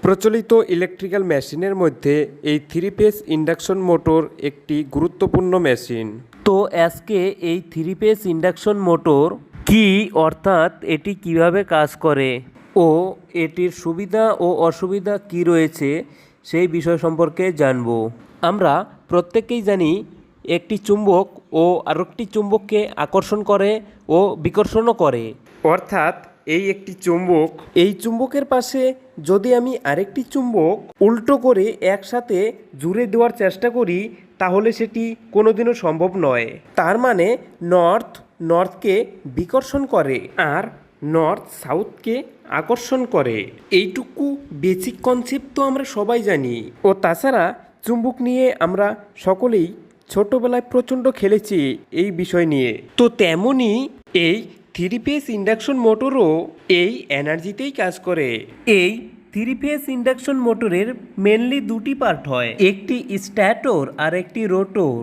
প্রচলিত ইলেকট্রিক্যাল মেশিনের মধ্যে এই 3 ফেজ ইন্ডাকশন মোটর একটি গুরুত্বপূর্ণ মেশিন। তো আজকে এই 3 ফেজ ইন্ডাকশন মোটর কি, অর্থাৎ এটি কিভাবে কাজ করে ও এটির সুবিধা ও অসুবিধা কি রয়েছে সেই বিষয় সম্পর্কে জানব। আমরা প্রত্যেকেই জানি একটি চুম্বক ও আরেকটি চুম্বককে আকর্ষণ করে ও বিকর্ষণও করে। অর্থাৎ এই একটি চুম্বক, এই চুম্বকের পাশে যদি আমি আরেকটি চুম্বক উল্টো করে একসাথে জুড়ে দেওয়ার চেষ্টা করি তাহলে সেটি কোনোদিনও সম্ভব নয়। তার মানে নর্থকে বিকর্ষণ করে আর নর্থ সাউথকে আকর্ষণ করে। এইটুকু বেসিক কনসেপ্ট তো আমরা সবাই জানি। ও তাছাড়া চুম্বক নিয়ে আমরা সকলেই ছোটবেলায় প্রচণ্ড খেলেছি এই বিষয় নিয়ে। তো তেমনই এই 3 ফেজ ইন্ডাকশন মোটরও এই এনার্জিতেই কাজ করে। এই 3 ফেজ ইন্ডাকশন মোটরের মেনলি দুটি পার্ট হয়, একটি স্ট্যাটর আর একটি রোটর।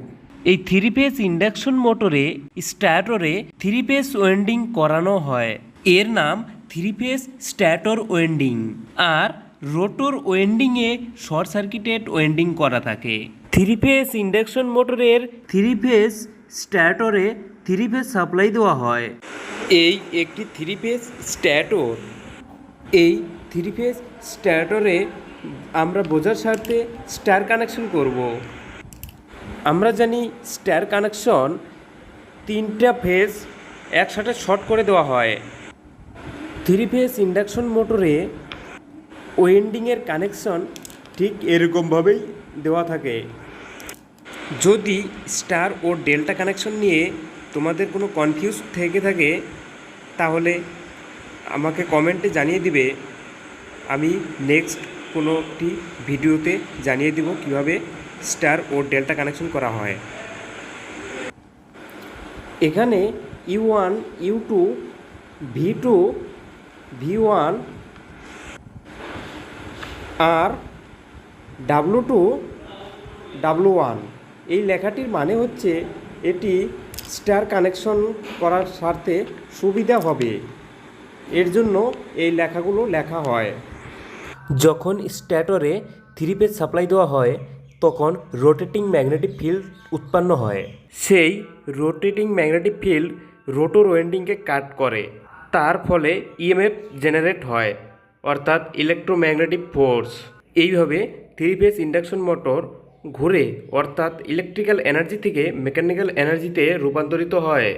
এই 3 ফেজ ইন্ডাকশন মোটরে স্ট্যাটরে 3 ফেজ ওয়েন্ডিং করানো হয়, এর নাম 3 ফেজ স্ট্যাটর ওয়েন্ডিং। আর রোটর ওয়েন্ডিংয়ে শর্ট সার্কিটেড ওয়েন্ডিং করা থাকে। 3 ফেজ ইন্ডাকশন মোটরের 3 ফেজ স্ট্যাটরে 3 ফেজ সাপ্লাই দেওয়া হয়। এই একটি 3 ফেজ স্ট্যাটর। এই 3 ফেজ স্ট্যাটরে আমরা বোঝার স্বার্থে স্টার কানেকশন করব। আমরা জানি স্টার কানেকশন 3টা ফেজ একসাথে শর্ট করে দেওয়া হয়। 3 ফেজ ইন্ডাকশন মোটরে ওয়েন্ডিংয়ের কানেকশন ঠিক এরকমভাবেই দেওয়া থাকে। যদি স্টার ও ডেল্টা কানেকশন নিয়ে তোমাদের কোনো কনফিউজ থেকে থাকে তাহলে আমাকে কমেন্টে জানিয়ে দিবে। আমি নেক্সট কোনো একটি ভিডিওতে জানিয়ে দিব কিভাবে স্টার ও ডেল্টা কানেকশন করা হয়। এখানে U1, U2, V2, V1 আর W2, W1 এই লেখাটির মানে হচ্ছে এটি স্টার কানেকশন করার স্বার্থে সুবিধা হবে, এর জন্য এই লেখাগুলো লেখা হয়। যখন স্ট্যাটরে 3 ফেজ সাপ্লাই দেওয়া হয় তখন রোটেটিং ম্যাগনেটিক ফিল্ড উৎপন্ন হয়। সেই রোটেটিং ম্যাগনেটিক ফিল্ড রোটর ওয়েন্ডিংকে কাট করে, তার ফলে ইএমএফ জেনারেট হয়, অর্থাৎ ইলেকট্রোম্যাগনেটিক ফোর্স। এইভাবে 3 ফেজ ইন্ডাকশন মোটর ঘুরে, অর্থাৎ ইলেকট্রিক্যাল এনার্জি থেকে মেকানিক্যাল এনার্জিতে রূপান্তরিত হয়।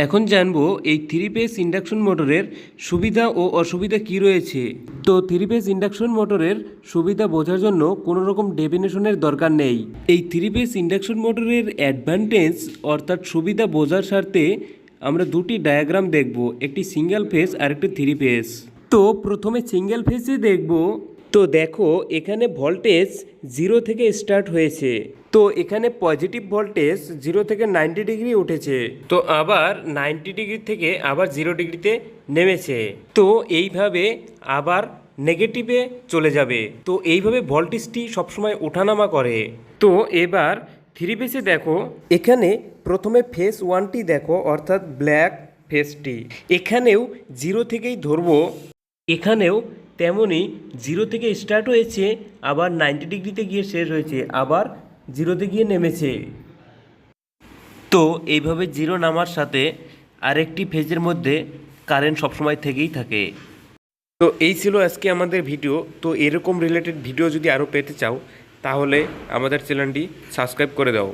এখন জানবো এই 3 ফেজ ইন্ডাকশন মোটরের সুবিধা ও অসুবিধা কি রয়েছে। তো 3 ফেজ ইন্ডাকশন মোটরের সুবিধা বোঝার জন্য কোনো রকম ডেফিনেশনের দরকার নেই। এই 3 ফেজ ইন্ডাকশন মোটরের অ্যাডভান্টেজ অর্থাৎ সুবিধা বোঝার স্বার্থে আমরা দুটি ডায়াগ্রাম দেখব, একটি সিঙ্গেল ফেজ আর একটি 3 ফেজ। তো প্রথমে সিঙ্গেল ফেজে দেখব। তো দেখো এখানে ভোল্টেজ 0 থেকে স্টার্ট হয়েছে। তো এখানে পজিটিভ ভোল্টেজ 0 থেকে 90 ডিগ্রি উঠেছে, তো আবার 90 ডিগ্রি থেকে আবার 0 ডিগ্রিতে নেমেছে। তো এইভাবে আবার নেগেটিভে চলে যাবে। তো এইভাবে ভোল্টেজটি সবসময় ওঠানামা করে। তো এবার 3 ফেজে দেখো, এখানে প্রথমে ফেজ 1টি দেখো, অর্থাৎ ব্ল্যাক ফেজটি। এখানেও 0 থেকেই ধরবো, এখানেও তেমনই 0 থেকে স্টার্ট হয়েছে, আবার 90 ডিগ্রিতে গিয়ে শেষ হয়েছে, আবার 0তে গিয়ে নেমেছে। তো এইভাবে 0 নামার সাথে আরেকটি ফেজের মধ্যে কারেন্ট সবসময় থেকেই থাকে। তো এই ছিল আজকে আমাদের ভিডিও। তো এরকম রিলেটেড ভিডিও যদি আরও পেতে চাও তাহলে আমাদের চ্যানেলটি সাবস্ক্রাইব করে দাও।